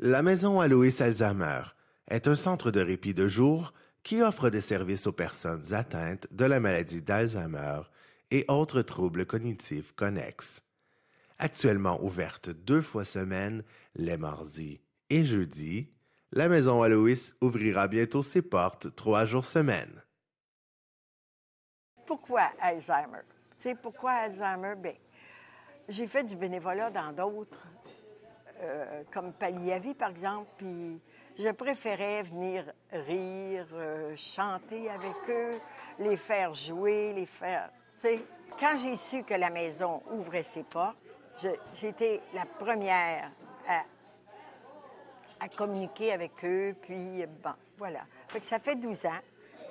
La Maison Aloïs Alzheimer est un centre de répit de jour qui offre des services aux personnes atteintes de la maladie d'Alzheimer et autres troubles cognitifs connexes. Actuellement ouverte 2 fois semaine, les mardis et jeudis, la Maison Aloïs ouvrira bientôt ses portes 3 jours semaine. Pourquoi Alzheimer? Tu sais, pourquoi Alzheimer? Bien, j'ai fait du bénévolat dans d'autres, comme Paliavi, par exemple, puis je préférais venir rire, chanter avec eux, les faire jouer, les faire... Tu sais, quand j'ai su que la maison ouvrait ses portes, j'ai été la première à communiquer avec eux, puis bon, voilà. Fait que ça fait 12 ans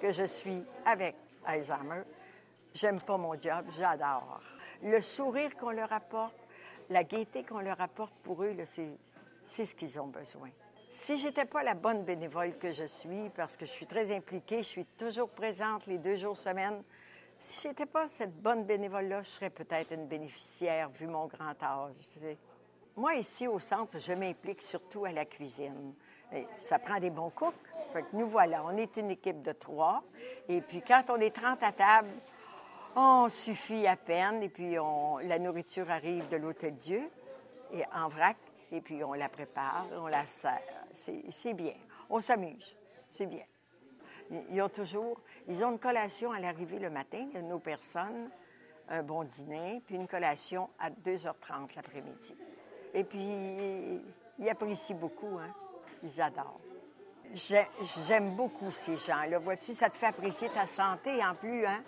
que je suis avec Alzheimer. J'aime pas mon job, j'adore. Le sourire qu'on leur apporte, la gaieté qu'on leur apporte pour eux, là, c'est ce qu'ils ont besoin. Si j'étais pas la bonne bénévole que je suis, parce que je suis très impliquée, je suis toujours présente les 2 jours semaine, si j'étais pas cette bonne bénévole-là, je serais peut-être une bénéficiaire, vu mon grand âge. Moi, ici, au centre, je m'implique surtout à la cuisine. Et ça prend des bons cooks. Fait que nous voilà, on est une équipe de 3. Et puis, quand on est 30 à table, on suffit à peine. Et puis, la nourriture arrive de l'Hôtel-Dieu, et en vrac. Et puis, on la prépare, on la sert. C'est bien. On s'amuse. C'est bien. Ils ont une collation à l'arrivée le matin, nos personnes, un bon dîner, puis une collation à 2h30 l'après-midi. Et puis, ils apprécient beaucoup, hein? Ils adorent. J'aime beaucoup ces gens-là. Vois-tu, ça te fait apprécier ta santé en plus, hein?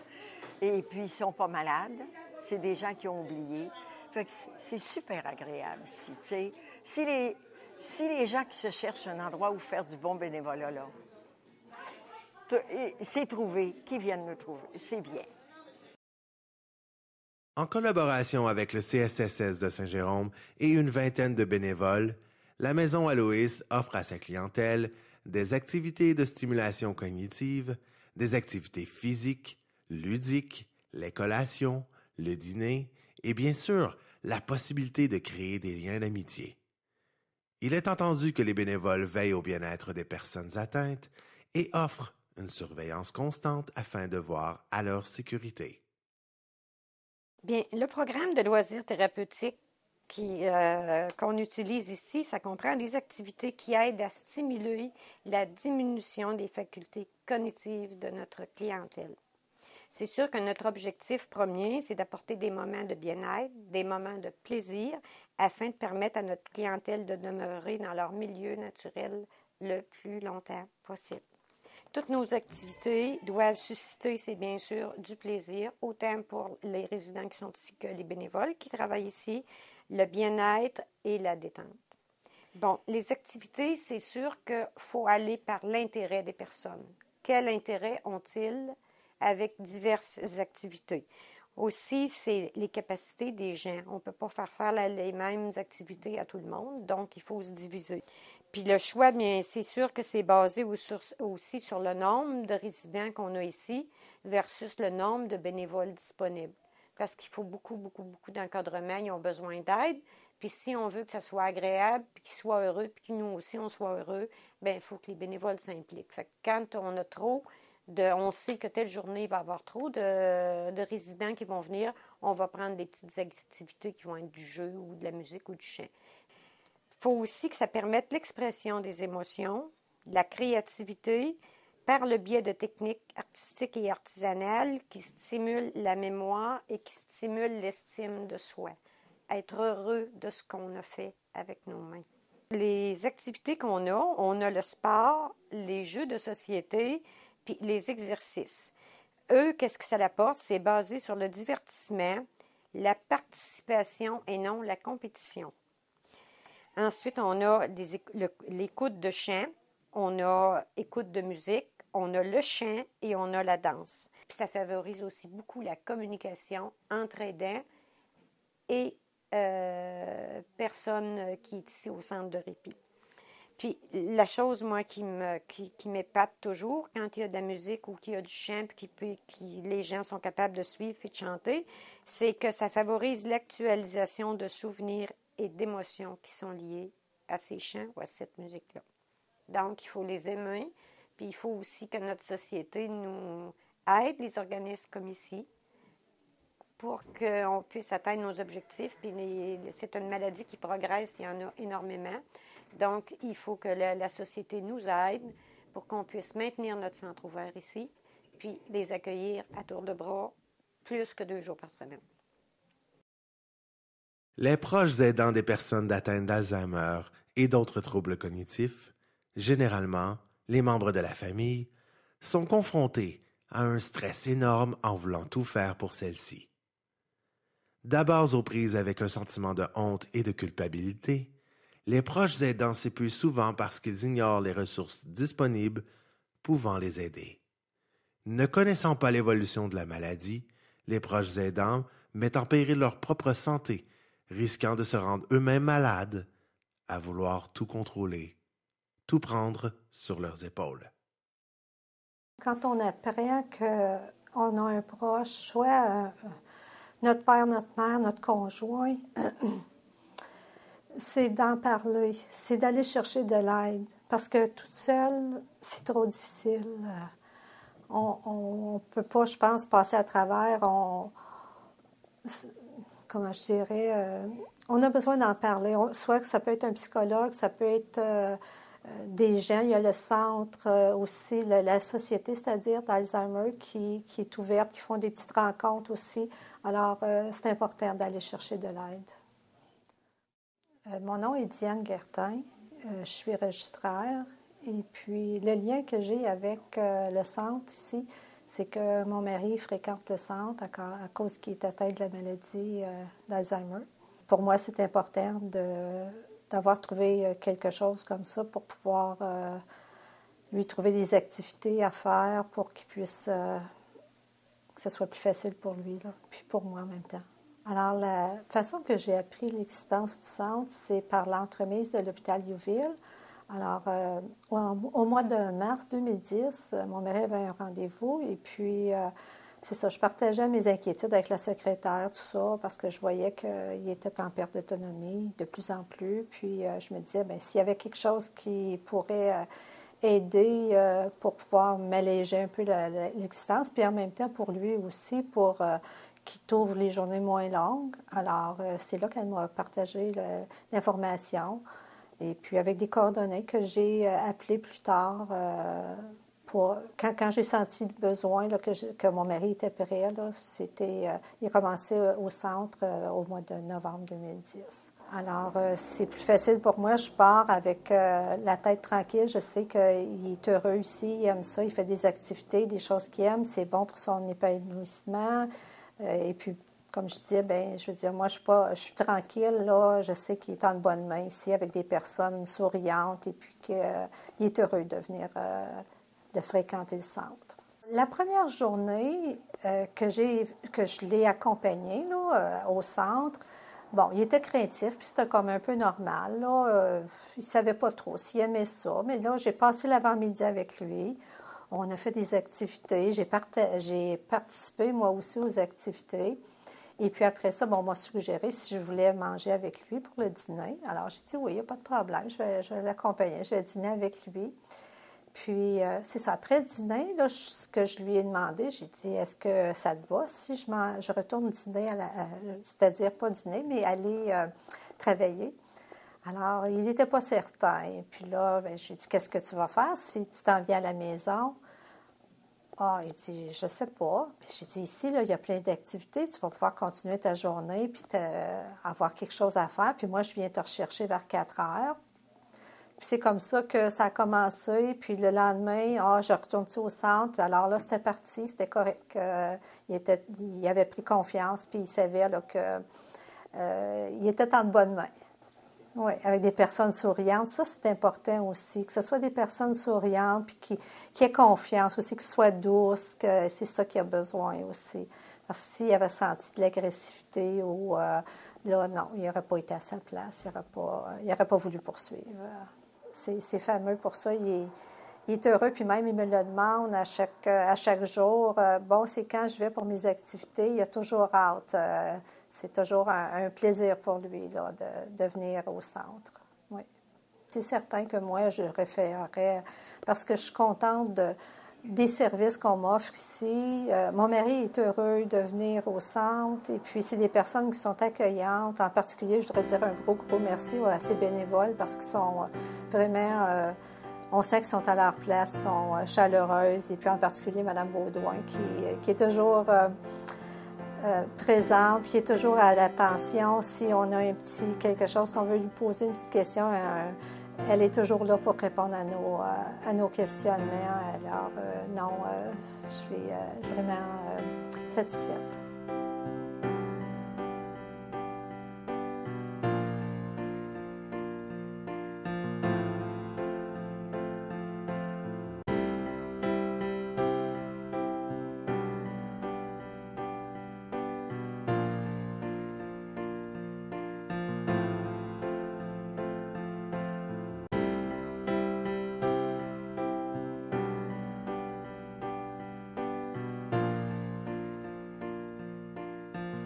Et puis, ils sont pas malades. C'est des gens qui ont oublié. Fait que c'est super agréable ici, tu sais. Si les gens qui se cherchent un endroit où faire du bon bénévolat, là, c'est trouvé, qui viennent nous trouver. C'est bien. En collaboration avec le CSSS de Saint-Jérôme et une vingtaine de bénévoles, la Maison Aloïs offre à sa clientèle des activités de stimulation cognitive, des activités physiques, ludiques, les collations, le dîner et bien sûr la possibilité de créer des liens d'amitié. Il est entendu que les bénévoles veillent au bien-être des personnes atteintes et offrent une surveillance constante afin de voir à leur sécurité. Bien, le programme de loisirs thérapeutiques qu'on utilise ici, ça comprend des activités qui aident à stimuler la diminution des facultés cognitives de notre clientèle. C'est sûr que notre objectif premier, c'est d'apporter des moments de bien-être, des moments de plaisir, afin de permettre à notre clientèle de demeurer dans leur milieu naturel le plus longtemps possible. Toutes nos activités doivent susciter, c'est bien sûr, du plaisir, autant pour les résidents qui sont ici que les bénévoles qui travaillent ici, le bien-être et la détente. Bon, les activités, c'est sûr qu'il faut aller par l'intérêt des personnes. Quel intérêt ont-ils avec diverses activités? Aussi, c'est les capacités des gens. On ne peut pas faire les mêmes activités à tout le monde, donc il faut se diviser. Puis le choix, bien, c'est sûr que c'est basé aussi sur le nombre de résidents qu'on a ici versus le nombre de bénévoles disponibles. Parce qu'il faut beaucoup d'encadrement. Ils ont besoin d'aide. Puis si on veut que ça soit agréable, puis qu'ils soient heureux, puis que nous aussi, on soit heureux, bien, il faut que les bénévoles s'impliquent. Fait que quand on a trop on sait que telle journée, il va y avoir trop de résidents qui vont venir, on va prendre des petites activités qui vont être du jeu ou de la musique ou du chant. Il faut aussi que ça permette l'expression des émotions, la créativité, par le biais de techniques artistiques et artisanales qui stimulent la mémoire et qui stimulent l'estime de soi. Être heureux de ce qu'on a fait avec nos mains. Les activités qu'on a, on a le sport, les jeux de société, puis les exercices. Eux, qu'est-ce que ça apporte? C'est basé sur le divertissement, la participation et non la compétition. Ensuite, on a l'écoute de chant, on a écoute de musique, on a le chant et on a la danse. Puis ça favorise aussi beaucoup la communication entre aidants et personnes qui est ici au centre de répit. Puis la chose, moi, qui m'épate toujours, quand il y a de la musique ou qu'il y a du chant, puis les gens sont capables de suivre et de chanter, c'est que ça favorise l'actualisation de souvenirs et d'émotions qui sont liées à ces chants ou à cette musique-là. Donc, il faut les aimer, puis il faut aussi que notre société nous aide, les organismes comme ici, pour qu'on puisse atteindre nos objectifs. Puis c'est une maladie qui progresse, il y en a énormément. Donc, il faut que la société nous aide pour qu'on puisse maintenir notre centre ouvert ici, puis les accueillir à tour de bras plus que 2 jours par semaine. Les proches aidants des personnes atteintes d'Alzheimer et d'autres troubles cognitifs, généralement les membres de la famille, sont confrontés à un stress énorme en voulant tout faire pour celles-ci. D'abord aux prises avec un sentiment de honte et de culpabilité, les proches aidants s'épuisent souvent parce qu'ils ignorent les ressources disponibles pouvant les aider. Ne connaissant pas l'évolution de la maladie, les proches aidants mettent en péril leur propre santé, risquant de se rendre eux-mêmes malades, à vouloir tout contrôler, tout prendre sur leurs épaules. Quand on apprend qu'on a un proche, soit notre père, notre mère, notre conjoint, c'est d'en parler, c'est d'aller chercher de l'aide. Parce que toute seule, c'est trop difficile. On ne peut pas, je pense, passer à travers. Comment je dirais, on a besoin d'en parler. Soit que ça peut être un psychologue, ça peut être des gens. Il y a le centre aussi, la société, c'est-à-dire d'Alzheimer, qui est ouverte, qui font des petites rencontres aussi. Alors, c'est important d'aller chercher de l'aide. Mon nom est Diane Guertin. Je suis registraire. Et puis, le lien que j'ai avec le centre ici, c'est que mon mari fréquente le centre à cause qu'il est atteint de la maladie d'Alzheimer. Pour moi, c'est important d'avoir trouvé quelque chose comme ça pour pouvoir lui trouver des activités à faire pour qu'il puisse, que ce soit plus facile pour lui, là, puis pour moi en même temps. Alors, la façon que j'ai appris l'existence du centre, c'est par l'entremise de l'hôpital Youville. Alors, au mois de mars 2010, mon mari avait un rendez-vous et puis, c'est ça, je partageais mes inquiétudes avec la secrétaire, tout ça, parce que je voyais qu'il était en perte d'autonomie de plus en plus. Puis, je me disais, bien, s'il y avait quelque chose qui pourrait aider pour pouvoir m'alléger un peu l'existence, puis en même temps pour lui aussi, pour qu'il trouve les journées moins longues. Alors, c'est là qu'elle m'a partagé l'information. Et puis, avec des coordonnées que j'ai appelées plus tard, quand j'ai senti le besoin, là, que mon mari était prêt, là, il a commencé au centre au mois de novembre 2010. Alors, c'est plus facile pour moi. Je pars avec la tête tranquille. Je sais qu'il est heureux ici, il aime ça, il fait des activités, des choses qu'il aime. C'est bon pour son épanouissement. Et puis, comme je disais, bien, je veux dire, moi, je suis tranquille, là. Je sais qu'il est en bonne main ici avec des personnes souriantes et puis qu'il est heureux de venir, de fréquenter le centre. La première journée que je l'ai accompagné là, au centre, bon, il était craintif, puis c'était comme un peu normal, là. Il ne savait pas trop s'il aimait ça, mais là, j'ai passé l'avant-midi avec lui. On a fait des activités. J'ai participé, moi aussi, aux activités. Et puis après ça, bon, on m'a suggéré si je voulais manger avec lui pour le dîner. Alors, j'ai dit oui, il n'y a pas de problème, je vais l'accompagner, je vais dîner avec lui. Puis, c'est ça, après le dîner, là, ce que je lui ai demandé, j'ai dit, est-ce que ça te va si je retourne dîner, c'est-à-dire pas dîner, mais aller travailler? Alors, il n'était pas certain. Et puis là, ben, j'ai dit, qu'est-ce que tu vas faire si tu t'en viens à la maison? Ah, il dit, je ne sais pas. J'ai dit, ici, là, il y a plein d'activités. Tu vas pouvoir continuer ta journée puis avoir quelque chose à faire. Puis moi, je viens te rechercher vers 4 heures. Puis c'est comme ça que ça a commencé. Puis le lendemain, je retourne-tu au centre? Alors là, c'était parti, c'était correct. Il avait pris confiance, puis il savait là, qu'il était en bonne main. Oui, avec des personnes souriantes. Ça, c'est important aussi, que ce soit des personnes souriantes, puis qui aient confiance aussi, qui soient douces, que c'est ça qu'il a besoin aussi. Parce que s'il avait senti de l'agressivité ou là, non, il n'aurait pas été à sa place, il n'aurait pas voulu poursuivre. C'est fameux pour ça, il est heureux, puis même il me le demande à chaque jour. Bon, c'est quand je vais pour mes activités, il a toujours hâte. C'est toujours un plaisir pour lui là, de venir au centre. Oui. C'est certain que moi, je référerais parce que je suis contente des services qu'on m'offre ici. Mon mari est heureux de venir au centre et puis c'est des personnes qui sont accueillantes. En particulier, je voudrais dire un gros merci à ces bénévoles parce qu'ils sont vraiment... on sait qu'ils sont à leur place, sont chaleureuses. Et puis en particulier, Mme Baudouin qui est toujours... présente, puis qui est toujours à l'attention. Si on a quelque chose qu'on veut lui poser, une petite question, elle est toujours là pour répondre à nos questionnements. Alors, non, je suis vraiment satisfaite.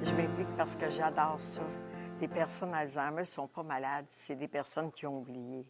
Je m'implique parce que j'adore ça. Des personnes Alzheimer ne sont pas malades, c'est des personnes qui ont oublié.